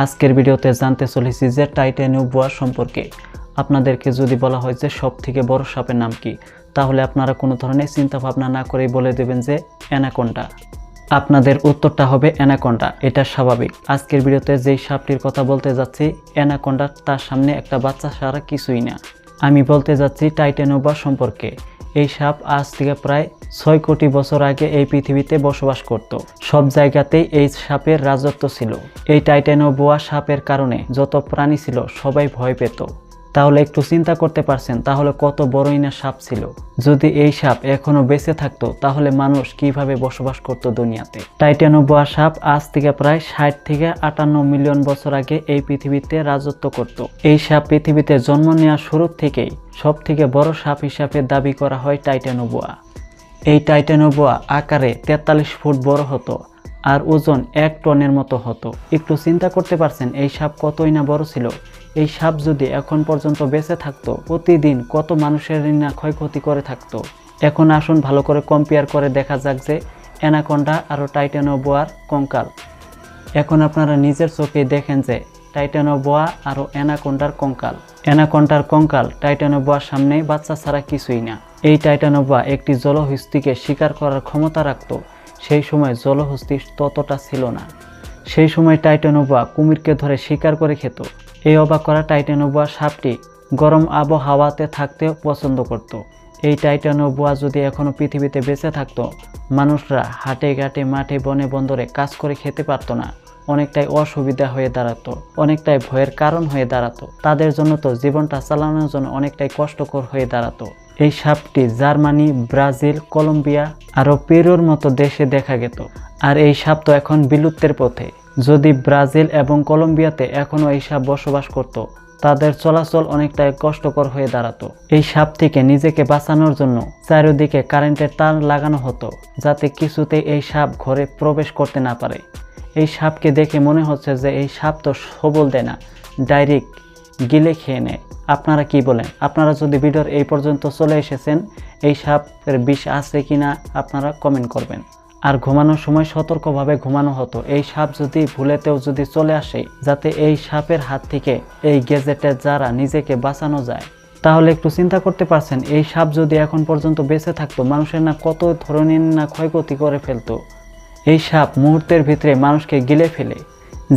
আজকের ভিডিওতে জানতে চলেছি যে টাইটানোবোয়া সম্পর্কে। আপনাদেরকে যদি বলা হয় যে সবথেকে বড় সাপের নাম কি, তাহলে আপনারা কোনো ধরনের চিন্তা ভাবনা না করেই বলে দেবেন যে অ্যানাকোন্ডা। আপনাদের উত্তরটা হবে অ্যানাকোন্ডা, এটা স্বাভাবিক। আজকের ভিডিওতে যেই সাপটির কথা বলতে যাচ্ছি, অ্যানাকোন্ডা তার সামনে একটা বাচ্চা ছাড়া কিছুই না। আমি বলতে যাচ্ছি টাইটানোবোয়া সম্পর্কে। এই সাপ আজ থেকে প্রায় 6 কোটি বছর আগে এই পৃথিবীতে বসবাস করত। সব জায়গাতেই এই সাপের রাজত্ব ছিল। এই টাইটানোবোয়া সাপের কারণে যত প্রাণী ছিল সবাই ভয় পেত। তাহলে একটু চিন্তা করতে পারছেন, তাহলে কত বড়ই না সাপ ছিল। যদি এই সাপ এখনো বেঁচে থাকতো তাহলে মানুষ কিভাবে বসবাস করত দুনিয়াতে। টাইটানোবোয়া সাপ আজ থেকে প্রায় 60 থেকে 58 মিলিয়ন বছর আগে এই পৃথিবীতে রাজত্ব করত। এই সাপ পৃথিবীতে জন্ম নেওয়ার শুরু থেকেই সব থেকে বড় সাপ হিসাবে দাবি করা হয় টাইটানোবোয়া। এই টাইটানোবোয়া আকারে 43 ফুট বড় হতো আর ওজন 1 টনের মতো হতো। একটু চিন্তা করতে পারছেন এই সাপ কতই না বড় ছিল। এই সাপ যদি এখন পর্যন্ত বেঁচে থাকতো, প্রতিদিন কত মানুষের না ক্ষয়ক্ষতি করে থাকতো। এখন আসুন ভালো করে কম্পেয়ার করে দেখা যাক যে অ্যানাকোন্ডা আর টাইটানোবোয়ার কঙ্কাল। এখন আপনারা নিজের চোখে দেখেন যে টাইটানোবোয়া আর অ্যানাকোন্ডার কঙ্কাল। অ্যানাকোন্ডার কঙ্কাল টাইটানোবোয়ার সামনে বাচ্চা ছাড়া কিছুই না। এই টাইটানোবোয়া একটি জলহস্তিকে শিকার করার ক্ষমতা রাখত। সেই সময় জলহস্তি ততটা ছিল না। সেই সময় টাইটানোবোয়া কুমিরকে ধরে শিকার করে খেত। এই অবাক করা টাইটানোবোয়া সাপটি গরম আবহাওয়াতে থাকতে পছন্দ করত। এই টাইটানোবোয়া যদি এখনো পৃথিবীতে বেঁচে থাকতো, মানুষরা হাটে ঘাটে মাঠে বনে বন্দরে কাজ করে খেতে পারতো না। অনেকটাই অসুবিধা হয়ে দাঁড়াতো, অনেকটাই ভয়ের কারণ হয়ে দাঁড়াতো। তাদের জন্য তো জীবনটা চালানোর জন্য অনেকটাই কষ্টকর হয়ে দাঁড়াতো। এই সাপটি জার্মানি, ব্রাজিল, কলম্বিয়া আরও পেরুর মতো দেশে দেখা যেত। আর এই সাপ তো এখন বিলুপ্তের পথে। যদি ব্রাজিল এবং কলম্বিয়াতে এখনও এই সাপ বসবাস করত, তাদের চলাচল অনেকটাই কষ্টকর হয়ে দাঁড়াতো। এই সাপ থেকে নিজেকে বাঁচানোর জন্য চারিদিকে কারেন্টের তার লাগানো হতো, যাতে কিছুতেই এই সাপ ঘরে প্রবেশ করতে না পারে। এই সাপকে দেখে মনে হচ্ছে যে এই সাপ তো সবল দেয় না, ডাইরেক্ট গিলে খেয়ে নেয়। আপনারা কি বলেন? আপনারা যদি ভিডিওর এই পর্যন্ত চলে এসেছেন, এই সাপের বিষ আছে কিনা আপনারা কমেন্ট করবেন। আর ঘুমানোর সময় সতর্কভাবে ঘুমানো হতো। এই সাপ যদি ভুলেতেও যদি চলে আসে, যাতে এই সাপের হাত থেকে এই গ্যাজেটের দ্বারা নিজেকে বাঁচানো যায়। তাহলে একটু চিন্তা করতে পারছেন, এই সাপ যদি এখন পর্যন্ত বেঁচে থাকতো, মানুষের না কত ধরনের না ক্ষয়ক্ষতি করে ফেলতো। এই সাপ মুহূর্তের ভিতরে মানুষকে গিলে ফেলে,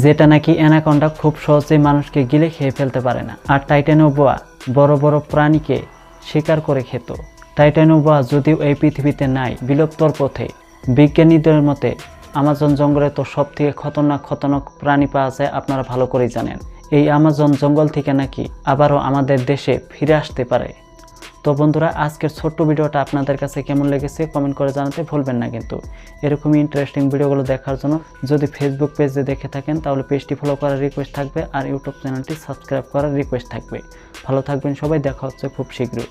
যেটা নাকি অ্যানাকোন্ডা খুব সহজেই মানুষকে গিলে খেয়ে ফেলতে পারে না। আর টাইটানোবোয়া বড় বড় প্রাণীকে শিকার করে খেত। টাইটানোবোয়া যদিও এই পৃথিবীতে নাই, বিলুপ্তর পথে। বিজ্ঞানীদের মতে আমাজন জঙ্গলে তো সব থেকে খতরনাক প্রাণী পাওয়া যায়, আপনারা ভালো করেই জানেন। এই আমাজন জঙ্গল থেকে নাকি আবারও আমাদের দেশে ফিরে আসতে পারে। তো বন্ধুরা, আজকের ছোট্ট ভিডিওটা আপনাদের কাছে কেমন লেগেছে কমেন্ট করে জানাতে ভুলবেন না কিন্তু। এরকমই ইন্টারেস্টিং ভিডিওগুলো দেখার জন্য যদি ফেসবুক পেজে দেখে থাকেন তাহলে পেজটি ফলো করার রিকোয়েস্ট থাকবে, আর ইউটিউব চ্যানেলটি সাবস্ক্রাইব করার রিকোয়েস্ট থাকবে। ভালো থাকবেন সবাই, দেখা হচ্ছে খুব শীঘ্রই।